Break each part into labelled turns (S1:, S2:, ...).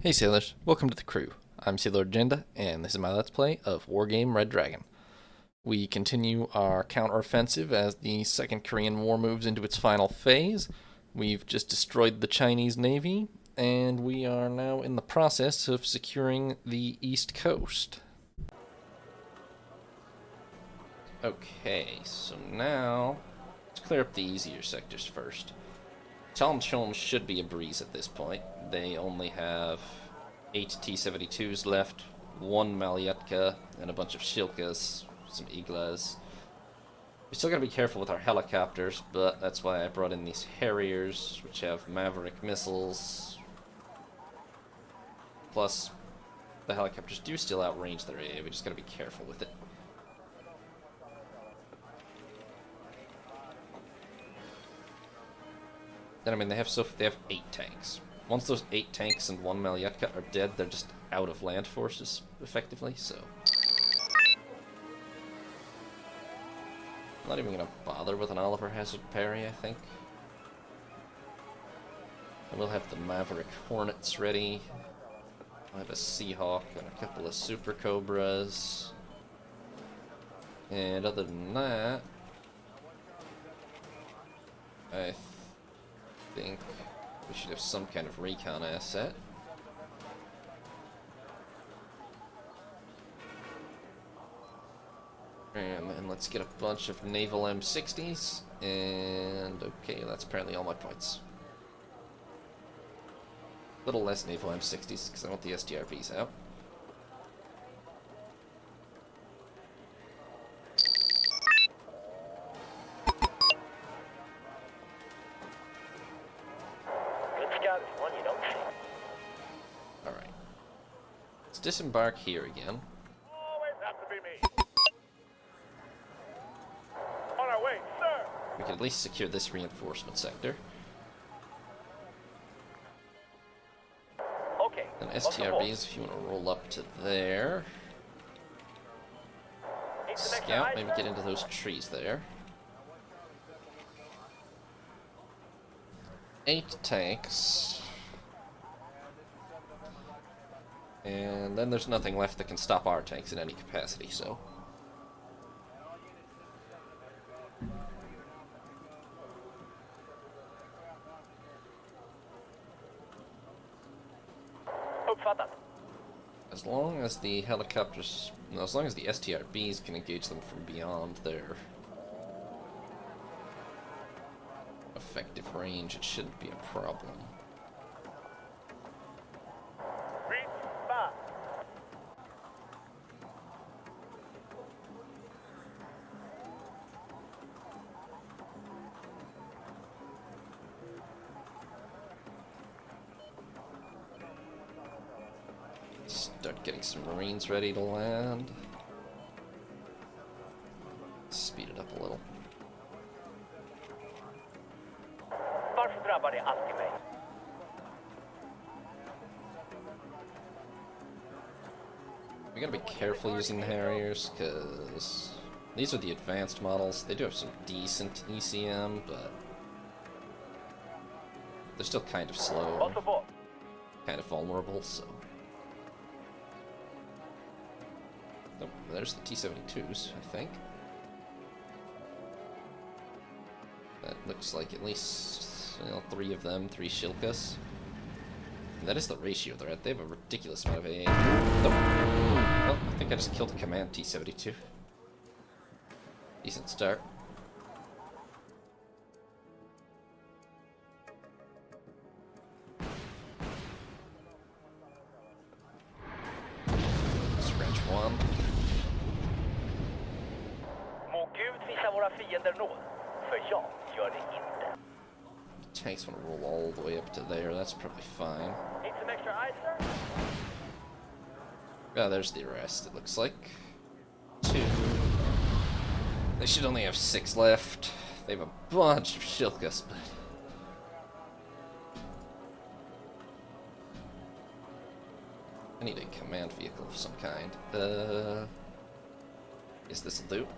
S1: Hey sailors, welcome to the crew. I'm Sailor Agenda, and this is my Let's Play of Wargame Red Dragon. We continue our counteroffensive as the Second Korean War moves into its final phase. We've just destroyed the Chinese Navy, and we are now in the process of securing the East Coast. Okay, so now let's clear up the easier sectors first. Chalmchom should be a breeze at this point. They only have 8 T-72s left, 1 Malyetka, and a bunch of Shilkas, some Iglas. We still gotta be careful with our helicopters, but that's why I brought in these Harriers, which have Maverick missiles. Plus, the helicopters do still outrange their AA, we just gotta be careful with it. Then, I mean, they have 8 tanks. Once those 8 tanks and 1 Malyetka are dead, they're just out of land forces, effectively, so... I'm not even gonna bother with an Oliver Hazard parry, I think. I will have the Maverick Hornets ready. I have a Seahawk and a couple of Super Cobras. And other than that... I think we should have some kind of recon asset. And let's get a bunch of naval M60s. And okay, that's apparently all my points. A little less naval M60s because I want the STRBs out. Alright. Let's disembark here again.
S2: Always have to be me. On our way, sir.
S1: We can at least secure this reinforcement sector.
S2: Okay.
S1: And STRBs, if you want to roll up to there. Scout, maybe get into those trees there. 8 tanks. And then there's nothing left that can stop our tanks in any capacity, so... As long as the helicopters... No, as long as the STRBs can engage them from beyond their effective range, it shouldn't be a problem. Start getting some Marines ready to land. Speed it up a little. We gotta be careful using the Harriers, because these are the advanced models. They do have some decent ECM, but they're still kind of slow, kind of vulnerable, so... Oh, there's the T-72s, I think. That looks like at least, 3 of them, 3 Shilkas. And that is the ratio they're at. They have a ridiculous amount of AA. Nope. Oh, I think I just killed a command T-72. Decent start. Scratch 1. Tanks want to roll all the way up to there, that's probably fine.
S2: Need some extra ice, sir?
S1: Ah, there's the rest, it looks like. 2. They should only have 6 left. They have a bunch of Shilkas, but... I need a command vehicle of some kind. Is this a loot?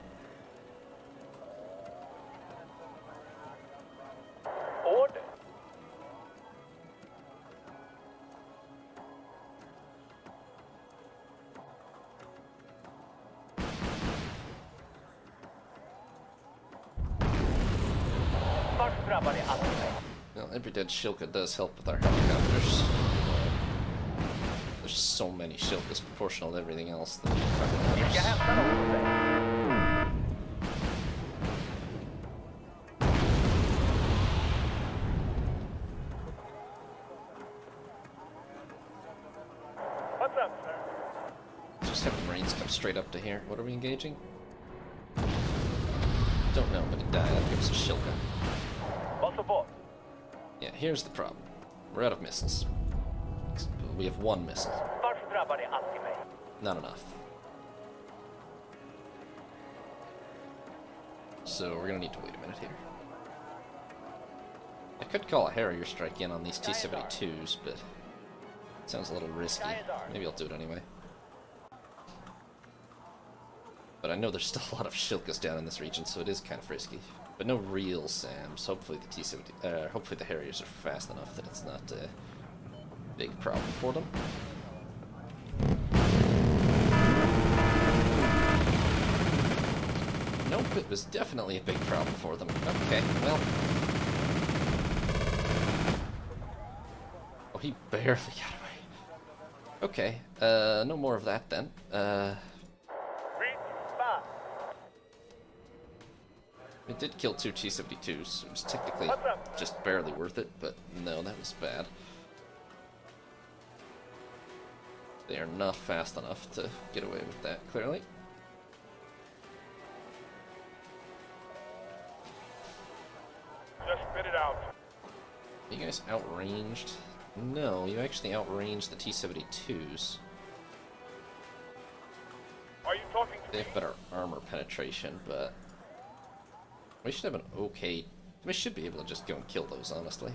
S1: every dead Shilka does help with our helicopters. There's so many Shilkas proportional to everything else that fucking
S2: You have tunnel movement. What's up, sir?
S1: Just have the Marines come straight up to here. What are we engaging? Don't know, but it died. That gives us a Shilka.
S2: What's aboard?
S1: Yeah, here's the problem. We're out of missiles. We have one missile.
S2: Varför drabbar det alltid mig?
S1: Not enough. So we're gonna need to wait a minute here. I could call a Harrier strike in on these T-72s, but it sounds a little risky. Maybe I'll do it anyway. But I know there's still a lot of Shilkas down in this region, so it is kind of risky. But no real SAMs. Hopefully the hopefully the Harriers are fast enough that it's not a big problem for them. Nope, it was definitely a big problem for them. Okay, well. Oh, he barely got away. Okay, no more of that then. It did kill 2 T-72s. It was technically just barely worth it, but no, that was bad. They are not fast enough to get away with that, clearly.
S2: Just spit it out.
S1: Are you guys outranged? No, you actually outranged the T-72s.
S2: Are you talking to
S1: They
S2: me?
S1: have better armor penetration, but we should have an okay... We should be able to just go and kill those, honestly.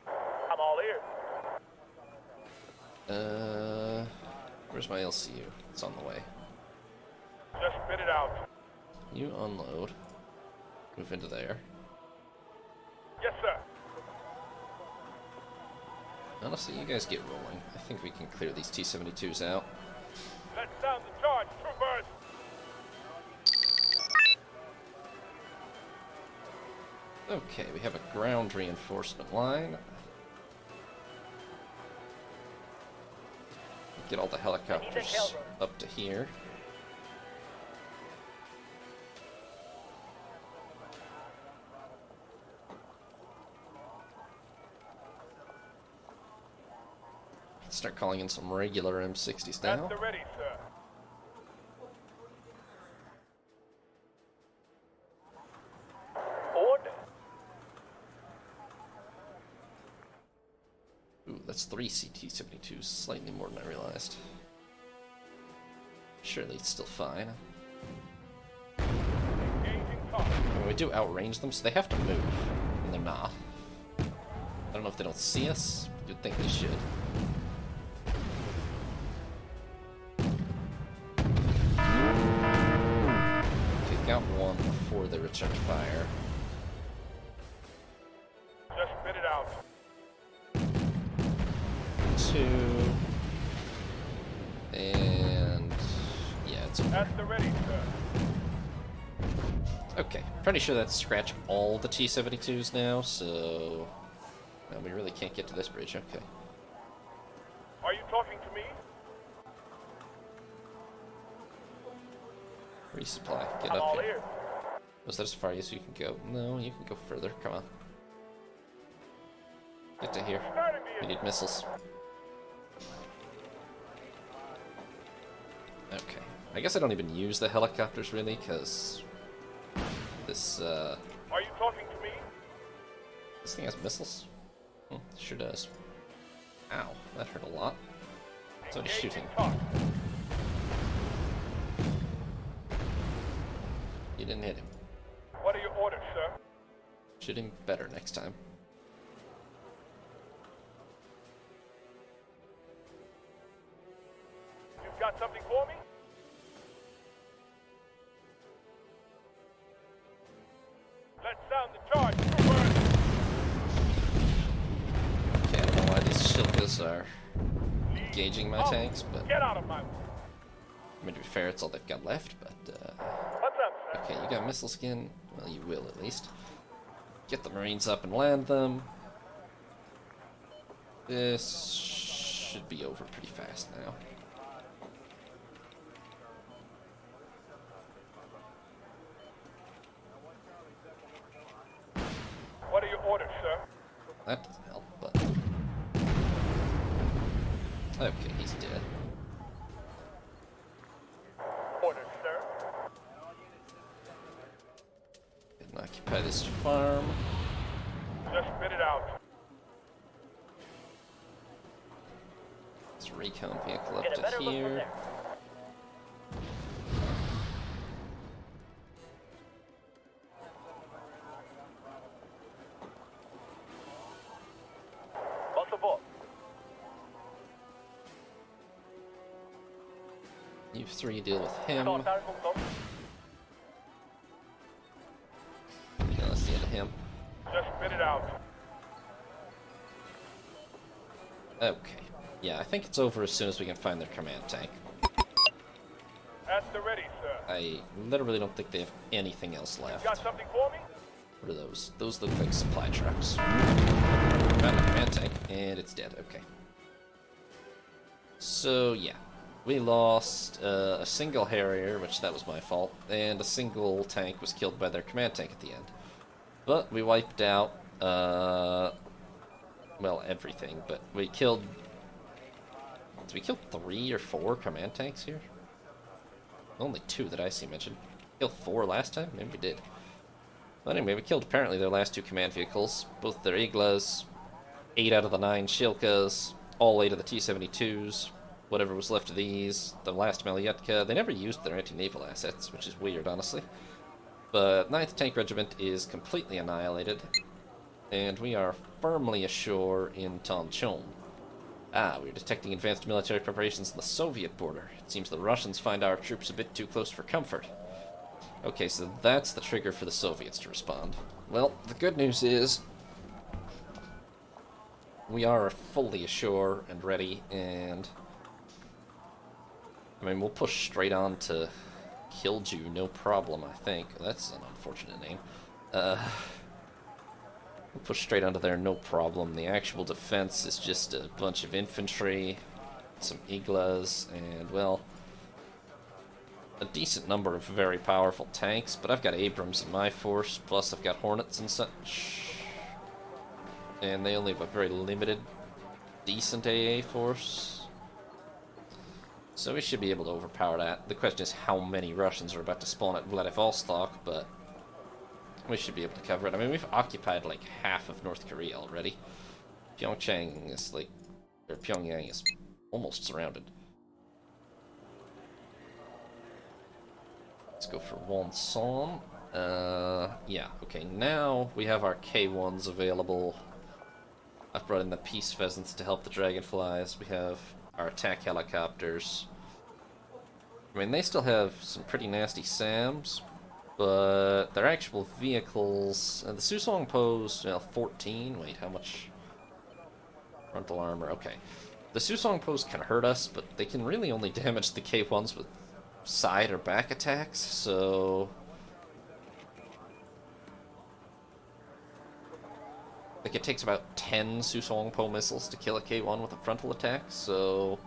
S2: I'm all ears.
S1: Where's my LCU? It's on the way.
S2: Just spit it out.
S1: You unload. Move into there.
S2: Yes, sir.
S1: Honestly, you guys get rolling. I think we can clear these T-72s out.
S2: Let's sound the charge, troopers.
S1: Okay, we have a ground reinforcement line. Get all the helicopters up to here. Start calling in some regular M60s now.
S2: That's the ready, sir. Order.
S1: Ooh, that's 3 CT-72s, slightly more than I realized. Surely it's still fine.
S2: Engaging target.
S1: When we do outrange them, so they have to move, and they're not. I don't know if they don't see us. You'd think they should. Take out one before they return fire.
S2: Just spit it out.
S1: 2. And yeah, it's okay.
S2: That's the ready, sir.
S1: Okay, pretty sure that's scratch all the T-72s now, so no, we really can't get to this bridge. Okay.
S2: Are you talking to me?
S1: Resupply. Get
S2: I'm
S1: up
S2: all
S1: here.
S2: ears.
S1: Was that as far as you can go? No, you can go further. Come on. Get to here.
S2: Starting
S1: We
S2: the
S1: need missiles. Okay. I guess I don't even use the helicopters really, because this
S2: Are you talking to me?
S1: this thing has missiles. Sure does. Ow, that hurt a lot. Somebody's shooting.
S2: Target.
S1: You didn't hit him.
S2: What are your orders, sir?
S1: Shoot him better next time.
S2: You've got something for me? Let's sound the charge, troopers.
S1: Okay, I don't know why these Shilkas are engaging my tanks, but
S2: Get out of my way.
S1: I mean, to be fair, it's all they've got left, but
S2: What's up, sir?
S1: okay, you got missile skin? Well, you will at least. Get the Marines up and land them. This should be over pretty fast now.
S2: What are your orders, sir?
S1: That doesn't help, but... Okay, he's dead.
S2: Orders, sir.
S1: Can occupy this farm.
S2: Just spit it out.
S1: This recon vehicle up to here. You three deal with him. Yeah, that's the end of him.
S2: Just spit it out.
S1: Okay. Yeah, I think it's over as soon as we can find their command tank.
S2: At the ready, sir.
S1: I literally don't think they have anything else left.
S2: Got something for me?
S1: What are those? Those look like supply trucks. Found a command tank, and it's dead. Okay. So, yeah. We lost a single Harrier, which that was my fault, and a single tank was killed by their command tank at the end. But we wiped out, well, everything, but we killed... Did we kill 3 or 4 command tanks here? Only 2 that I see mentioned. Killed 4 last time? Maybe we did. But anyway, we killed apparently their last 2 command vehicles, both their Iglas, 8 out of the 9 Shilkas, all 8 of the T-72s, whatever was left of these, the last Malyetka. They never used their anti-naval assets, which is weird, honestly. But 9th Tank Regiment is completely annihilated, and we are firmly ashore in Tonchon. Ah, we're detecting advanced military preparations on the Soviet border. It seems the Russians find our troops a bit too close for comfort. Okay, so that's the trigger for the Soviets to respond. Well, the good news is we are fully ashore and ready, and I mean, we'll push straight on to Kilju, no problem, I think. That's an unfortunate name. We'll push straight onto there, no problem. The actual defense is just a bunch of infantry, some Iglas, and, well, a decent number of very powerful tanks, but I've got Abrams in my force, plus I've got Hornets and such. And they only have a very limited, decent AA force. So we should be able to overpower that. The question is how many Russians are about to spawn at Vladivostok, but we should be able to cover it. I mean, we've occupied like half of North Korea already. Pyongyang is like, or Pyongyang is almost surrounded. Let's go for Wonsan. Yeah, okay, now we have our K1s available. I've brought in the Peace Pheasants to help the Dragonflies. We have our attack helicopters. I mean, they still have some pretty nasty SAMs, but their actual vehicles... the Susong pose, well, 14. Wait, how much? Frontal armor, okay. The Susong pose can hurt us, but they can really only damage the K1s with side or back attacks, so... Like, it takes about 10 Susong Po missiles to kill a K1 with a frontal attack, so...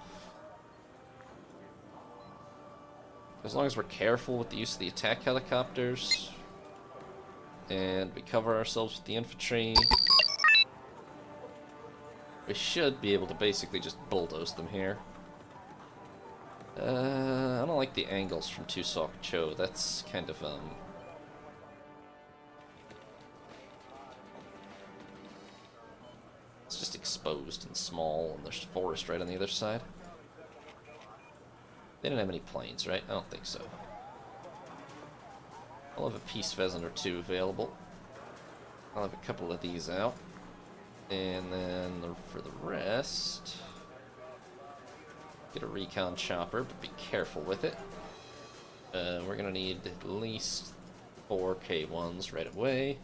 S1: As long as we're careful with the use of the attack helicopters, and we cover ourselves with the infantry, we should be able to basically just bulldoze them here. I don't like the angles from Tusok Cho, that's kind of, it's just exposed and small, and there's forest right on the other side. They didn't have any planes, right? I don't think so. I'll have a Peace Pheasant or 2 available. I'll have a couple of these out. And then for the rest... Get a recon chopper, but be careful with it. We're gonna need at least 4 K1s right away.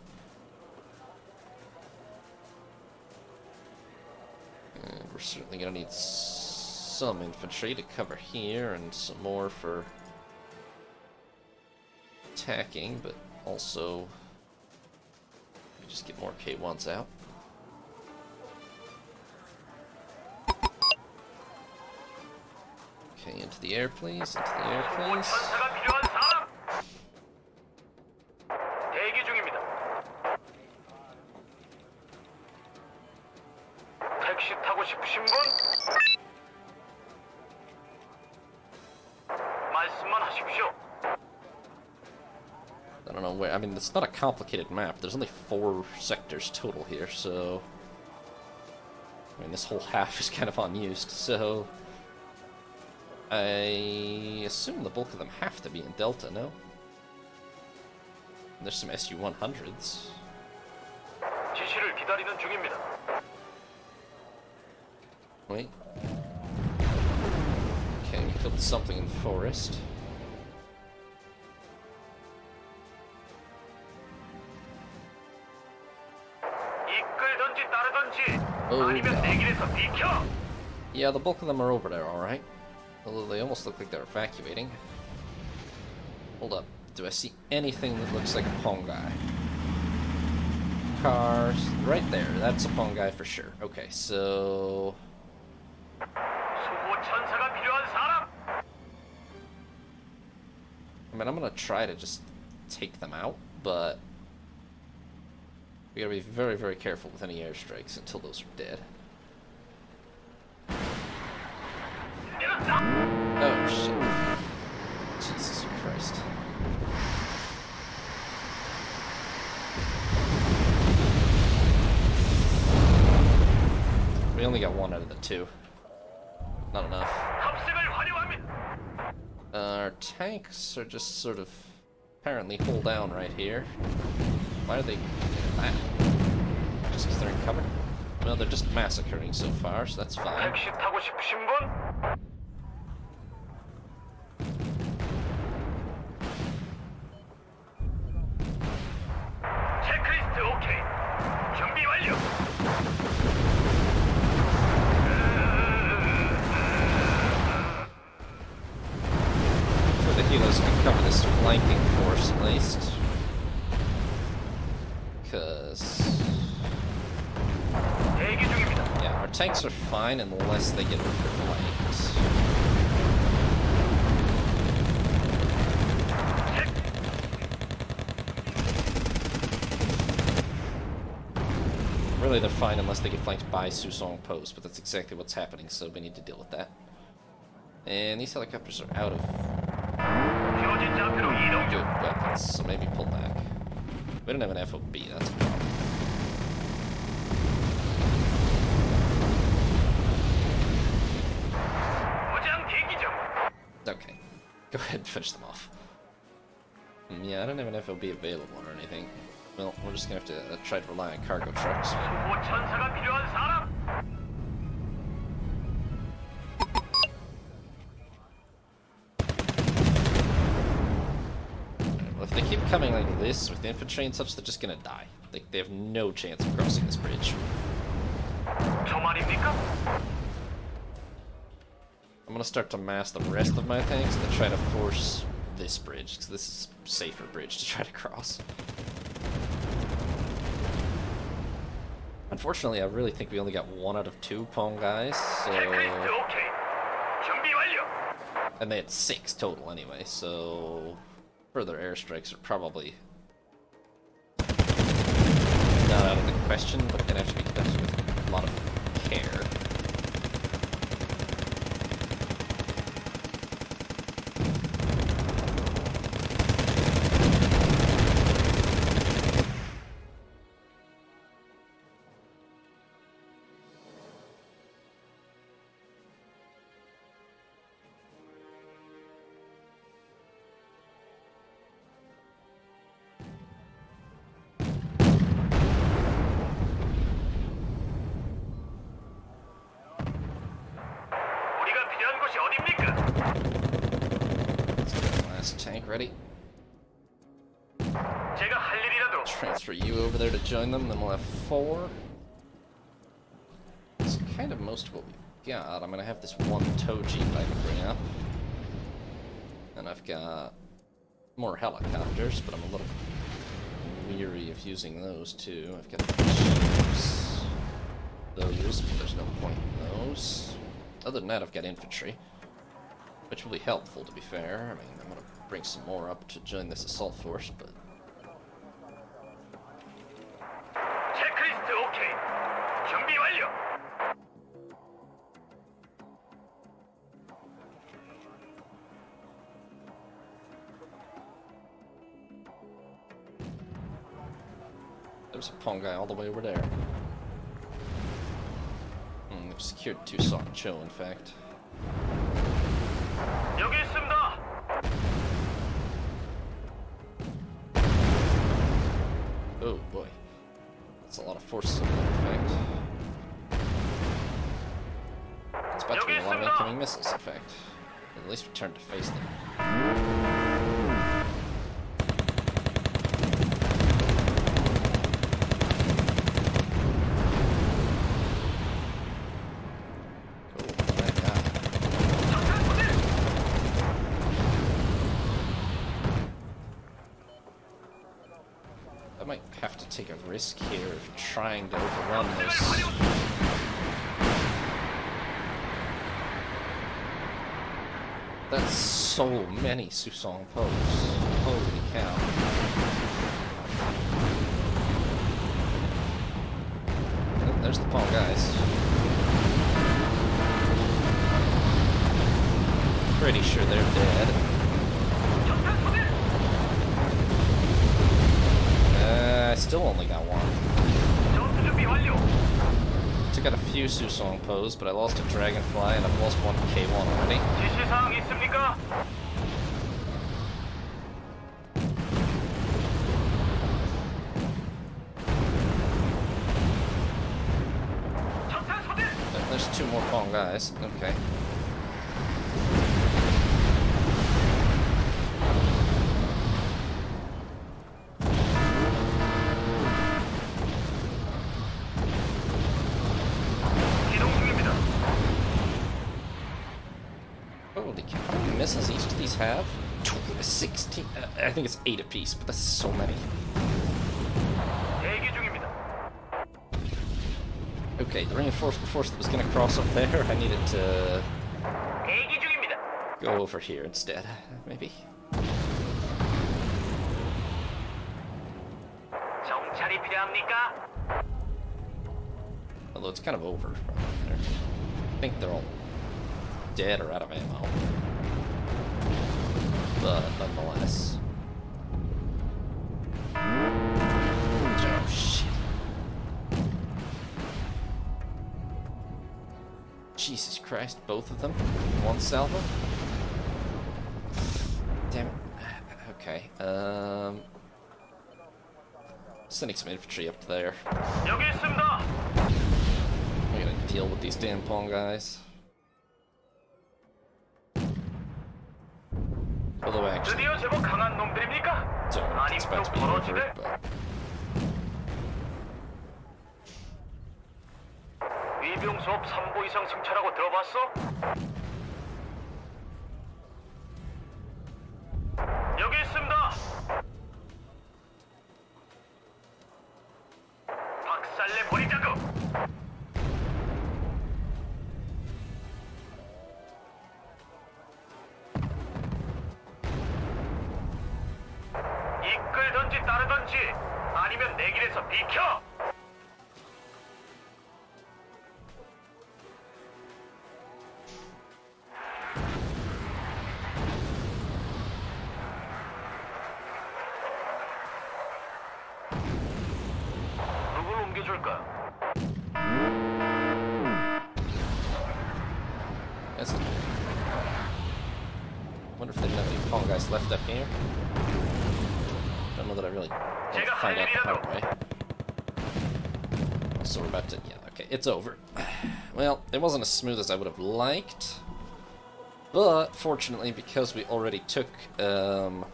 S1: And we're certainly gonna need some infantry to cover here, and some more for attacking, but also Just get more K1s out. Okay, into the air, please. Into the air, please.
S3: 천사가 필요한 사람. 대기 중입니다. 택시 타고 싶으신 분? 말씀만 하십시오.
S1: I don't know where. I mean, it's not a complicated map. There's only 4 sectors total here, so. I mean, this whole half is kind of unused, so. I assume the bulk of them have to be in Delta, no? And there's some SU-100s.
S3: 지시를 기다리는 중입니다.
S1: Wait. Okay, we killed something in the forest.
S3: 이끌던지 따르던지.
S1: Oh,
S3: 아니면
S1: God.
S3: 내 길에서 비켜.
S1: Yeah, the bulk of them are over there, alright. Although they almost look like they're evacuating. Hold up. Do I see anything that looks like a Pong guy? Cars. Right there. That's a Pong guy for sure. Okay, so.
S3: 수호 천사가 필요한 사람.
S1: I mean, I'm gonna try to just take them out, but. We gotta be very, very careful with any airstrikes until those are dead. Oh, shit. Jesus Christ. We only got 1 out of the 2. Not enough.
S3: 탑승을 환영합니다.
S1: Our tanks are just sort of apparently hull down right here. Why are they doing that? Just because they're in cover? Well, they're just massacring so far, so that's fine.
S3: 택시 타고 싶으신 분? 체크리스트 오케이. 준비 완료.
S1: For the helos can cover this flanking force at least. Because.
S3: 대기 중입니다.
S1: Yeah, our tanks are fine unless they get flanked. Really, they're fine unless they get flanked by Susong Post, but that's exactly what's happening, so we need to deal with that. And these helicopters are out of
S3: 표진 좌표로 이동
S1: good
S3: 중.
S1: weapons, so maybe pull back. We don't have an FOB, that's a problem.
S3: 무장 대기 중.
S1: Okay, go ahead and finish them off. Yeah, I don't have an FOB available or anything. Well, we're just gonna have to try to rely on cargo trucks.
S3: 수호 천사가 필요한 사람.
S1: Well, if they keep coming like this with infantry and such, they're just gonna die. They have no chance of crossing this bridge.
S3: 저 말입니까?
S1: I'm gonna start to mass the rest of my tanks to try to force this bridge, because this is a safer bridge to try to cross. Unfortunately, I really think we only got 1 out of 2 Pong guys,
S3: 체크리스트
S1: so...
S3: 오케이. 준비 완료.
S1: And they had 6 total anyway, so... Further airstrikes are probably... not out of the question, but gonna have to be conducted with a lot of care.
S3: 우리가 필요한 곳이 어딥니까?
S1: Let's get the last tank ready.
S3: 제가 할 일이라도
S1: Transfer you over there to join them, then we'll have 4. It's kind of most of what we've got. I'm gonna have this 1 tow jeep I can bring up. And I've got more helicopters, but I'm a little weary of using those too. I've got ships. Those, but there's no point in those. Other than that, I've got infantry, which will be helpful, to be fair. I mean, I'm going to bring some more up to join this assault force, but...
S3: 체크리스트 오케이. 준비 완료.
S1: There's a pawn guy all the way over there. They've secured Cho, in fact.
S3: 여기 있습니다.
S1: Oh boy. That's a lot of forces in effect. It's about to be a lot of incoming missiles, in fact. At least we turn to face them. I might have to take a risk here of trying to overrun those. That's so many Susong Poes. Holy cow. Oh, there's the pawn guys. Pretty sure they're dead. I still only got one. Took out a few Susong Poes, but I lost a Dragonfly and I've lost one K1 already.
S3: 지시사항 있습니까?
S1: There's two more pawn guys. Okay. Holy cow, how many missiles each of these have? 16. I think it's 8 apiece, but that's so many.
S3: 대기 중입니다.
S1: Okay, the reinforcement force that was going to cross up there, I needed to
S3: 대기 중입니다.
S1: go over here instead, maybe.
S3: 정찰이 필요합니까?
S1: Although it's kind of over right there. I think they're all dead or out of ammo. But nonetheless. Oh shit. Jesus Christ, both of them? One salvo? Damn it. Okay, sending some infantry up there.
S3: 여기 있습니다.
S1: We're gonna deal with these damn pawn guys. Although actually,
S3: 드디어 제법 강한 놈들입니까?
S1: don't expect to be over, but
S3: 위병 수업 3보 이상 승차라고 들어봤어? 여기 있습니다. 박살내 버리자고. 이끌던지 따르던지 아니면 내 길에서 비켜. 누굴 옮겨줄까?
S1: that's. Wonder if they have any pawn guys left up here. Don't know that I really want to find out the hard way. So we're about to, yeah, okay, it's over. Well, it wasn't as smooth as I would have liked, but fortunately, because we already took Tanchon,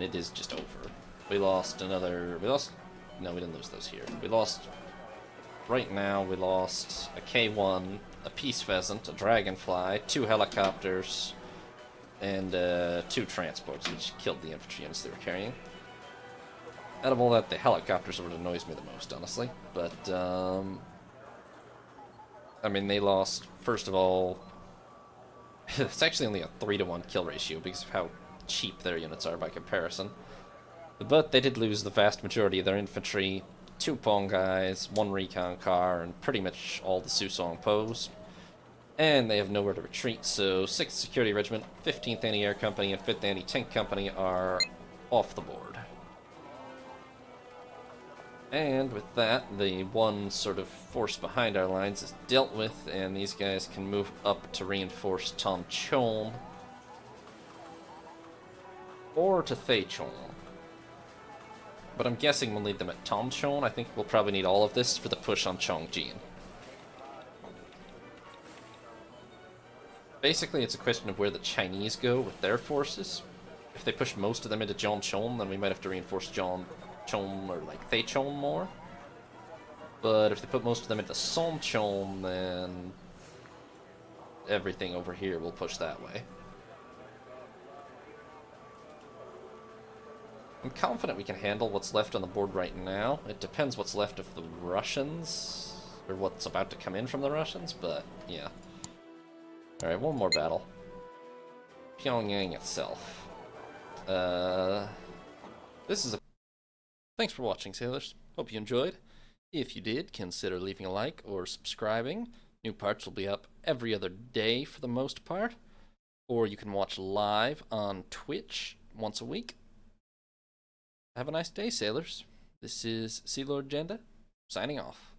S1: it is just over. We lost another, no, we didn't lose those here. We lost, right now, we lost a K1, a Peace Pheasant, a Dragonfly, 2 helicopters, and 2 transports, which killed the infantry units they were carrying. Out of all that, the helicopters are what annoys me the most, honestly. But, I mean, they lost, first of all, it's actually only a 3-to-1 kill ratio because of how cheap their units are by comparison. But they did lose the vast majority of their infantry, 2 Pong guys, 1 recon car, and pretty much all the Susong Poes. And they have nowhere to retreat, so 6th Security Regiment, 15th Anti-Air Company, and 5th Anti-Tank Company are off the board. And with that, the one sort of force behind our lines is dealt with, and these guys can move up to reinforce Tonchon or to Thaichon. But I'm guessing we'll need them at Tonchon. I think we'll probably need all of this for the push on Chongjin. Basically, it's a question of where the Chinese go with their forces. If they push most of them into Zhongchon, then we might have to reinforce Zhongchon or like Thaichon more. But if they put most of them into Sonchon, then everything over here will push that way. I'm confident we can handle what's left on the board right now. It depends what's left of the Russians, or what's about to come in from the Russians, but yeah. Alright, one more battle. Pyongyang itself. This is a... Thanks for watching, sailors. Hope you enjoyed. If you did, consider leaving a like or subscribing. New parts will be up every other day for the most part. Or you can watch live on Twitch once a week. Have a nice day, sailors. This is Sea Lord Jenda, signing off.